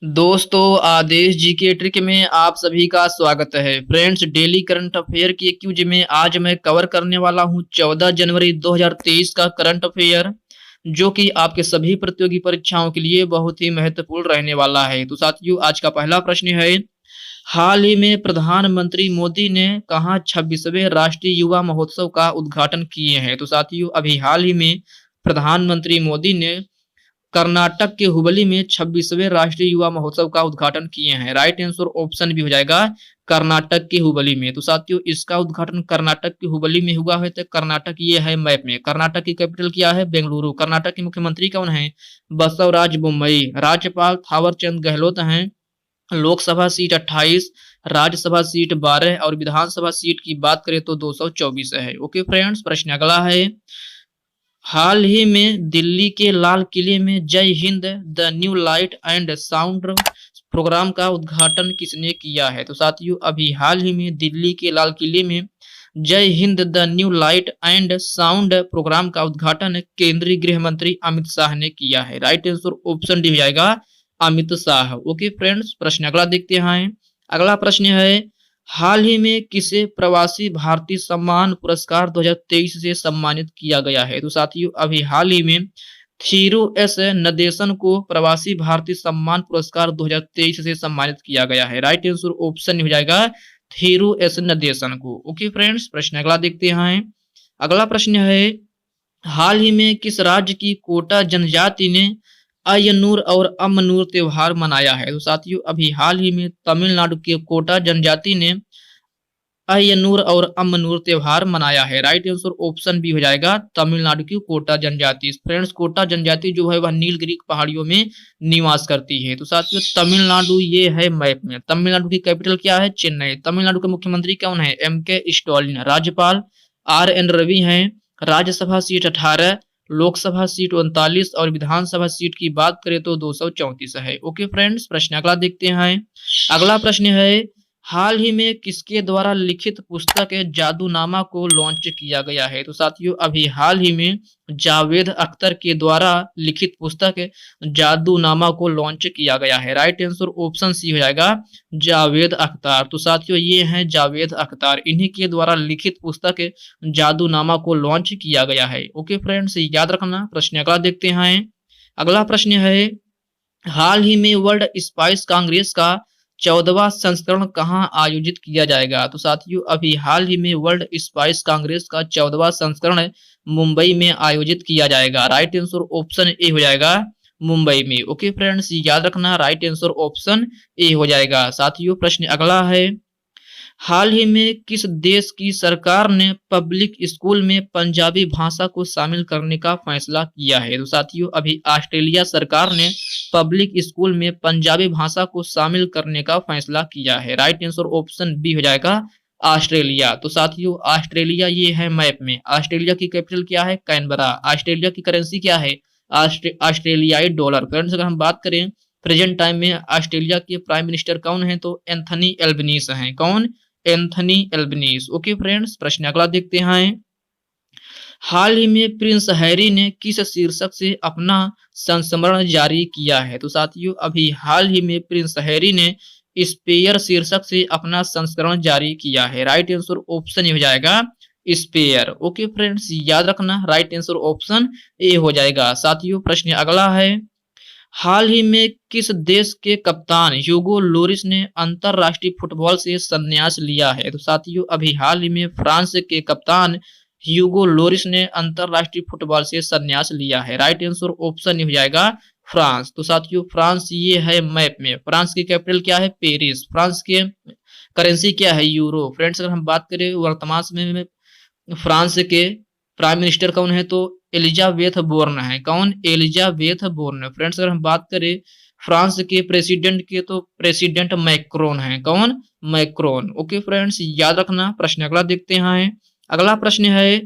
दोस्तों, आदेश जी के ट्रिक में आप सभी का स्वागत है। फ्रेंड्स, डेली करंट अफेयर की क्यूज में आज मैं कवर करने वाला हूं 14 जनवरी 2023 का करंट अफेयर, जो कि आपके सभी प्रतियोगी परीक्षाओं के लिए बहुत ही महत्वपूर्ण रहने वाला है। तो साथियों, आज का पहला प्रश्न है, हाल ही में प्रधानमंत्री मोदी ने कहाँ 26वें राष्ट्रीय युवा महोत्सव का उद्घाटन किए हैं? तो साथियों, अभी हाल ही में प्रधानमंत्री मोदी ने कर्नाटक के हुबली में 26वें राष्ट्रीय युवा महोत्सव का उद्घाटन किए हैं। राइट आंसर ऑप्शन भी हो जाएगा कर्नाटक के हुबली में। तो साथियों, इसका उद्घाटन कर्नाटक के हुबली में हुआ है। तो कर्नाटक ये है मैप में। कर्नाटक की कैपिटल क्या है? बेंगलुरु। कर्नाटक के मुख्यमंत्री कौन है? बसवराज बोम्मई। राज्यपाल थावरचंद गहलोत हैं। लोकसभा सीट 28, राज्यसभा सीट 12 और विधानसभा सीट की बात करें तो 224 है। ओके फ्रेंड्स, प्रश्न अगला है, हाल ही में दिल्ली के लाल किले में Jai Hind the new light and sound programme का उद्घाटन किसने किया है? तो साथियों, अभी हाल ही में दिल्ली के लाल किले में Jai Hind the new light and sound programme का उद्घाटन केंद्रीय गृह मंत्री अमित शाह ने किया है। राइट आंसर ऑप्शन डी हो जाएगा अमित शाह। ओके फ्रेंड्स, प्रश्न अगला देखते हैं। अगला प्रश्न है, हाल ही में किसे प्रवासी भारतीय सम्मान पुरस्कार 2023 से सम्मानित किया गया है? तो साथियों, अभी हाल ही में थीरू एस नदेशन को प्रवासी भारतीय सम्मान पुरस्कार 2023 से सम्मानित किया गया है। राइट आंसर ऑप्शन हो जाएगा थीरू एस नदेशन को। ओके फ्रेंड्स, प्रश्न अगला देखते हैं। अगला प्रश्न है, हाल ही में किस राज्य की कोटा जनजाति ने अय्यनूर और अमनूर त्योहार मनाया है? तो साथियों, अभी हाल ही में तमिलनाडु के कोटा जनजाति ने अय्यनूर और अमनूर त्योहार मनाया है। राइट आंसर ऑप्शन बी हो जाएगा तमिलनाडु की कोटा जनजाति। फ्रेंड्स, कोटा जनजाति जो है वह नीलगिरी पहाड़ियों में निवास करती है। तो साथियों, तमिलनाडु ये है मैप में। तमिलनाडु की कैपिटल क्या है? चेन्नई। तमिलनाडु के मुख्यमंत्री कौन है? एम.के. स्टालिन। राज्यपाल आर.एन. रवि हैं। राज्यसभा सीट 18, लोकसभा सीट 39 और विधानसभा सीट की बात करें तो 234 है। ओके फ्रेंड्स, प्रश्न अगला देखते हैं। अगला प्रश्न है, हाल ही में किसके द्वारा लिखित पुस्तक जादूनामा को लॉन्च किया गया है? तो साथियों, अभी हाल ही में जावेद अख्तर के द्वारा लिखित पुस्तक जादूनामा को लॉन्च किया गया है। राइट आंसर ऑप्शन सी हो जाएगा जावेद अख्तर। तो साथियों, ये हैं जावेद अख्तर, इन्हीं के द्वारा लिखित पुस्तक जादूनामा को लॉन्च किया गया है। ओके फ्रेंड्स, याद रखना। प्रश्न अगला देखते हैं। अगला प्रश्न है, हाल ही में वर्ल्ड स्पाइस कांग्रेस का 14वां संस्करण कहाँ आयोजित किया जाएगा? तो साथियों, अभी हाल ही में वर्ल्ड स्पाइस कांग्रेस का 14वां संस्करण मुंबई में आयोजित किया जाएगा। राइट आंसर ऑप्शन ए हो जाएगा मुंबई में। ओके फ्रेंड्स, याद रखना, राइट आंसर ऑप्शन ए हो जाएगा। साथियों, प्रश्न अगला है, हाल ही में किस देश की सरकार ने पब्लिक स्कूल में पंजाबी भाषा को शामिल करने का फैसला किया है? तो साथियों, अभी ऑस्ट्रेलिया सरकार ने पब्लिक स्कूल में पंजाबी भाषा को शामिल करने का फैसला किया है। राइट आंसर ऑप्शन बी हो जाएगा ऑस्ट्रेलिया। तो साथियों, ऑस्ट्रेलिया ये है मैप में। ऑस्ट्रेलिया की कैपिटल क्या है? कैनबरा। ऑस्ट्रेलिया की करेंसी क्या है? ऑस्ट्रेलियाई डॉलर। फ्रेंड्स, अगर हम बात करें प्रेजेंट टाइम में ऑस्ट्रेलिया के प्राइम मिनिस्टर कौन है? तो एंथनी एल्बनीज हैं। कौन? Anthony Albanese. ओके फ्रेंड्स, प्रश्न अगला देखते हैं। हाल ही में प्रिंस हैरी ने किस शीर्षक से अपना संस्मरण जारी किया है? तो साथियों, अभी हाल ही में प्रिंस हैरी ने स्पेयर शीर्षक से अपना संस्करण जारी किया है। राइट आंसर ऑप्शन हो जाएगा स्पेयर। ओके फ्रेंड्स, याद रखना, राइट आंसर ऑप्शन ए हो जाएगा। साथियों, प्रश्न अगला है, हाल ही में किस देश के कप्तान ह्यूगो लोरिस ने अंतरराष्ट्रीय फुटबॉल से संन्यास लिया है? तो साथियों, अभी हाल ही में फ्रांस के कप्तान ह्यूगो लोरिस ने अंतरराष्ट्रीय फुटबॉल से संन्यास लिया है। राइट आंसर ऑप्शन हो जाएगा फ्रांस। तो साथियों, फ्रांस ये है मैप में। फ्रांस की कैपिटल क्या है? पेरिस। फ्रांस के करेंसी क्या है? यूरो। फ्रेंड्स, अगर हम बात करें वर्तमान समय में फ्रांस के प्राइम मिनिस्टर कौन है? तो एलिजाबेथ बोर्न है। कौन? Elisabeth Borne. फ्रेंड्स, अगर हम बात करें फ्रांस के प्रेसिडेंट के तो प्रेसिडेंट मैक्रोन है। कौन? मैक्रोन। ओके फ्रेंड्स, याद रखना। प्रश्न अगला देखते हैं। अगला प्रश्न है,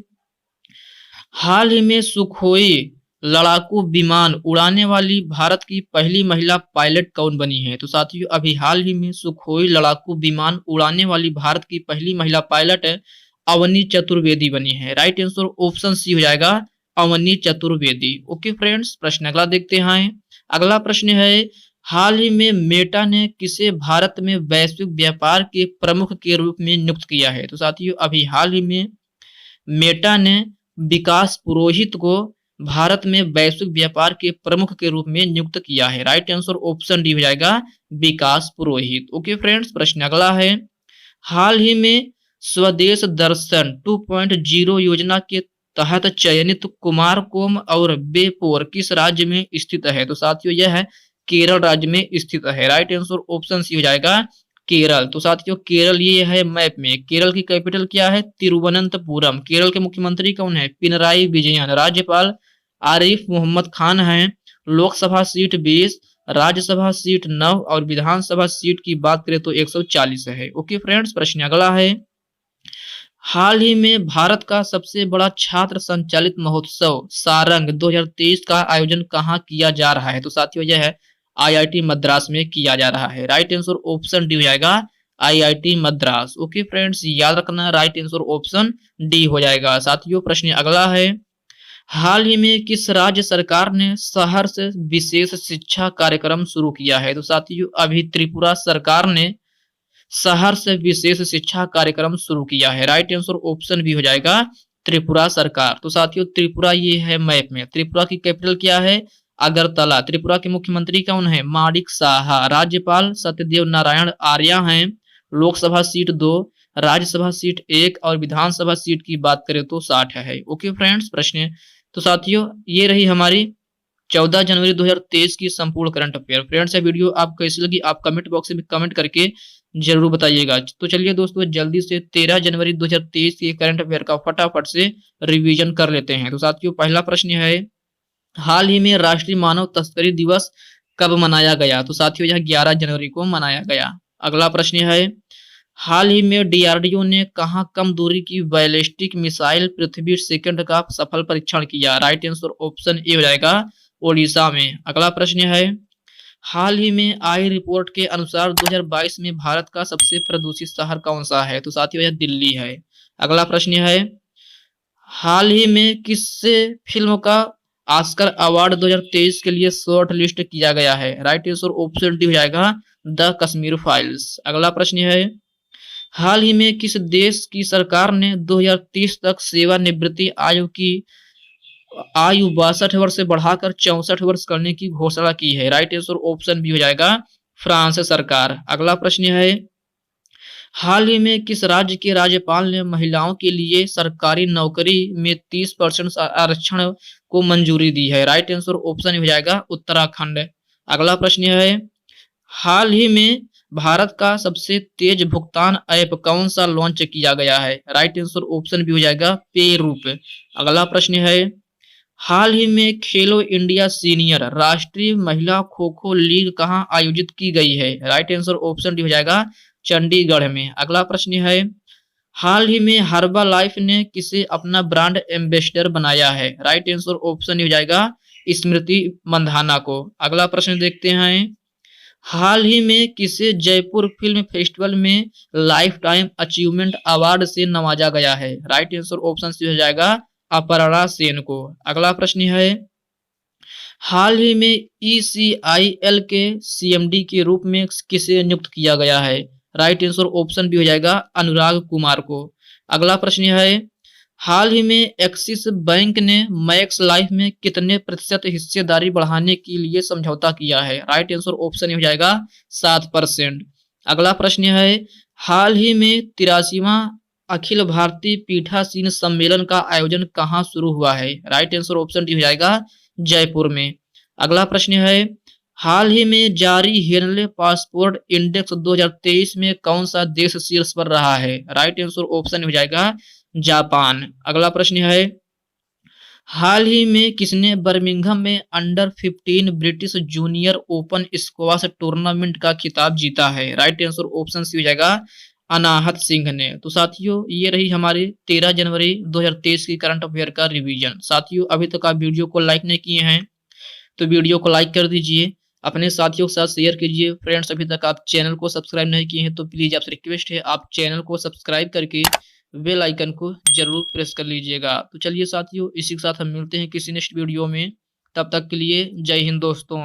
हाल ही में सुखोई लड़ाकू विमान उड़ाने वाली भारत की पहली महिला पायलट कौन बनी है? तो साथियों, अभी हाल ही में सुखोई लड़ाकू विमान उड़ाने वाली भारत की पहली महिला पायलट अवनी चतुर्वेदी बनी है। राइट आंसर ऑप्शन सी हो जाएगा अवनी चतुर्वेदी। ओके फ्रेंड्स, प्रश्न अगला देखते हैं। अगला प्रश्न है, हाल ही में मेटा ने किसे भारत में वैश्विक व्यापार के प्रमुख के रूप में नियुक्त किया है? तो साथियों अभी हाल ही में मेटा ने विकास पुरोहित को भारत में वैश्विक व्यापार के प्रमुख के रूप में नियुक्त किया है। राइट आंसर ऑप्शन डी हो जाएगा, विकास पुरोहित। ओके फ्रेंड्स, प्रश्न अगला है। हाल ही में स्वदेश दर्शन 2.0 योजना के तहत चयनित कुमारकोम और बेपोर किस राज्य में स्थित है? तो साथियों यह है केरल राज्य में स्थित है। राइट आंसर ऑप्शन सी हो जाएगा, केरल। तो साथियों केरल ये है मैप में। केरल की कैपिटल क्या है? तिरुवनंतपुरम। केरल के मुख्यमंत्री कौन है? पिनराई विजयन। राज्यपाल आरिफ मोहम्मद खान हैं। लोकसभा सीट 20, राज्यसभा सीट 9 और विधानसभा सीट की बात करें तो 140 है। ओके फ्रेंड्स, प्रश्न अगला है। हाल ही में भारत का सबसे बड़ा छात्र संचालित महोत्सव सारंग 2023 का आयोजन कहाँ किया जा रहा है? तो साथियों यह है आईआईटी मद्रास में किया जा रहा है। राइट आंसर ऑप्शन डी हो जाएगा, आईआईटी मद्रास। ओके फ्रेंड्स, याद रखना राइट आंसर ऑप्शन डी हो जाएगा। साथियों प्रश्न अगला है। हाल ही में किस राज्य सरकार ने शहर से विशेष शिक्षा कार्यक्रम शुरू किया है? तो साथियों अभी त्रिपुरा सरकार ने शहर से विशेष शिक्षा कार्यक्रम शुरू किया है। राइट आंसर ऑप्शन बी हो जाएगा, त्रिपुरा सरकार। तो साथियों त्रिपुरा ये है मैप में। त्रिपुरा की कैपिटल क्या है? अगरतला। त्रिपुरा के मुख्यमंत्री कौन है? माणिक साहा। राज्यपाल सत्यदेव नारायण आर्य हैं। लोकसभा सीट 2, राज्यसभा सीट 1 और विधानसभा सीट की बात करें तो 60 है। ओके फ्रेंड्स, प्रश्न। तो साथियों ये रही हमारी 14 जनवरी 2023 की संपूर्ण करंट अफेयर। फ्रेंड्स ये वीडियो आपको कैसी लगी आप कमेंट बॉक्स में कमेंट करके जरूर बताइएगा। तो चलिए दोस्तों जल्दी से 13 जनवरी 2023 के करंट अफेयर का फटाफट से रिवीजन कर लेते हैं। तो साथियों पहला प्रश्न है, हाल ही में राष्ट्रीय मानव तस्करी दिवस कब मनाया गया? तो साथियों यह 11 जनवरी को मनाया गया। अगला प्रश्न है, हाल ही में डीआरडीओ ने कहां कम दूरी की बैलिस्टिक मिसाइल पृथ्वी सेकंड का सफल परीक्षण किया? राइट आंसर ऑप्शन ए हो जाएगा, ओडिशा में। अगला प्रश्न है, हाल ही में आई रिपोर्ट के अनुसार 2022 में भारत का सबसे प्रदूषित शहर कौन सा है? तो साथियों यह दिल्ली है। अगला प्रश्न है, हाल ही में किस फिल्म का ऑस्कर अवार्ड 2023 के लिए शॉर्ट लिस्ट किया गया है? राइट आंसर ऑप्शन डी हो जाएगा, द कश्मीर फाइल्स। अगला प्रश्न है, हाल ही में किस देश की सरकार ने 2030 तक सेवानिवृत्ति आयु की आयु 62 वर्ष से बढ़ाकर 64 वर्ष करने की घोषणा की है? राइट आंसर ऑप्शन बी हो जाएगा, फ्रांस सरकार। अगला प्रश्न है, हाल ही में किस राज्य के राज्यपाल ने महिलाओं के लिए सरकारी नौकरी में 30% आरक्षण को मंजूरी दी है? राइट आंसर ऑप्शन हो जाएगा, उत्तराखंड। अगला प्रश्न है, हाल ही में भारत का सबसे तेज भुगतान ऐप कौन सा लॉन्च किया गया है? राइट आंसर ऑप्शन भी हो जाएगा, पे रूप। अगला प्रश्न है, हाल ही में खेलो इंडिया सीनियर राष्ट्रीय महिला खो खो लीग कहां आयोजित की गई है? राइट आंसर ऑप्शन डी हो जाएगा, चंडीगढ़ में। अगला प्रश्न है, हाल ही में हर्बा लाइफ ने किसे अपना ब्रांड एम्बेसडर बनाया है? राइट आंसर ऑप्शन हो जाएगा, स्मृति मंधाना को। अगला प्रश्न देखते हैं, हाल ही में किसे जयपुर फिल्म फेस्टिवल में लाइफ टाइम अचीवमेंट अवार्ड से नवाजा गया है? राइट आंसर ऑप्शन सी हो जाएगा, अपर्णा सेन को। अगला प्रश्न है, हाल ही में ECIL के CMD के रूप में किसे नियुक्त किया गया है? राइट आंसर ऑप्शन भी हो जाएगा, अनुराग कुमार को। अगला प्रश्न है, हाल ही में एक्सिस बैंक ने मैक्स लाइफ में कितने प्रतिशत हिस्सेदारी बढ़ाने के लिए समझौता किया है? राइट आंसर ऑप्शन हो जाएगा, 7%। अगला प्रश्न है, हाल ही में 83वां अखिल भारतीय पीठासीन सम्मेलन का आयोजन कहाँ शुरू हुआ है? राइट आंसर ऑप्शन डी हो जाएगा, जयपुर में। अगला प्रश्न है, हाल ही में जारी हेनले पासपोर्ट इंडेक्स 2023 में कौन सा देश शीर्ष पर रहा है? राइट आंसर ऑप्शन हो जाएगा, जापान। अगला प्रश्न है, हाल ही में किसने बर्मिंघम में under 15 British junior open squash tournament का खिताब जीता है? राइट आंसर ऑप्शन सी हो जाएगा, अनाहत सिंह ने। तो साथियों ये रही हमारी 13 जनवरी 2023 की करंट अफेयर का रिवीजन। साथियों अभी तक आप वीडियो को लाइक नहीं किए हैं तो वीडियो को लाइक कर दीजिए, अपने साथियों के साथ शेयर कीजिए। फ्रेंड्स अभी तक आप चैनल को सब्सक्राइब नहीं किए हैं तो प्लीज आपसे रिक्वेस्ट है आप चैनल को सब्सक्राइब करके बेल आइकन को जरूर प्रेस कर लीजिएगा। तो चलिए साथियों इसी के साथ हम मिलते हैं किसी नेक्स्ट वीडियो में, तब तक के लिए जय हिंद दोस्तों।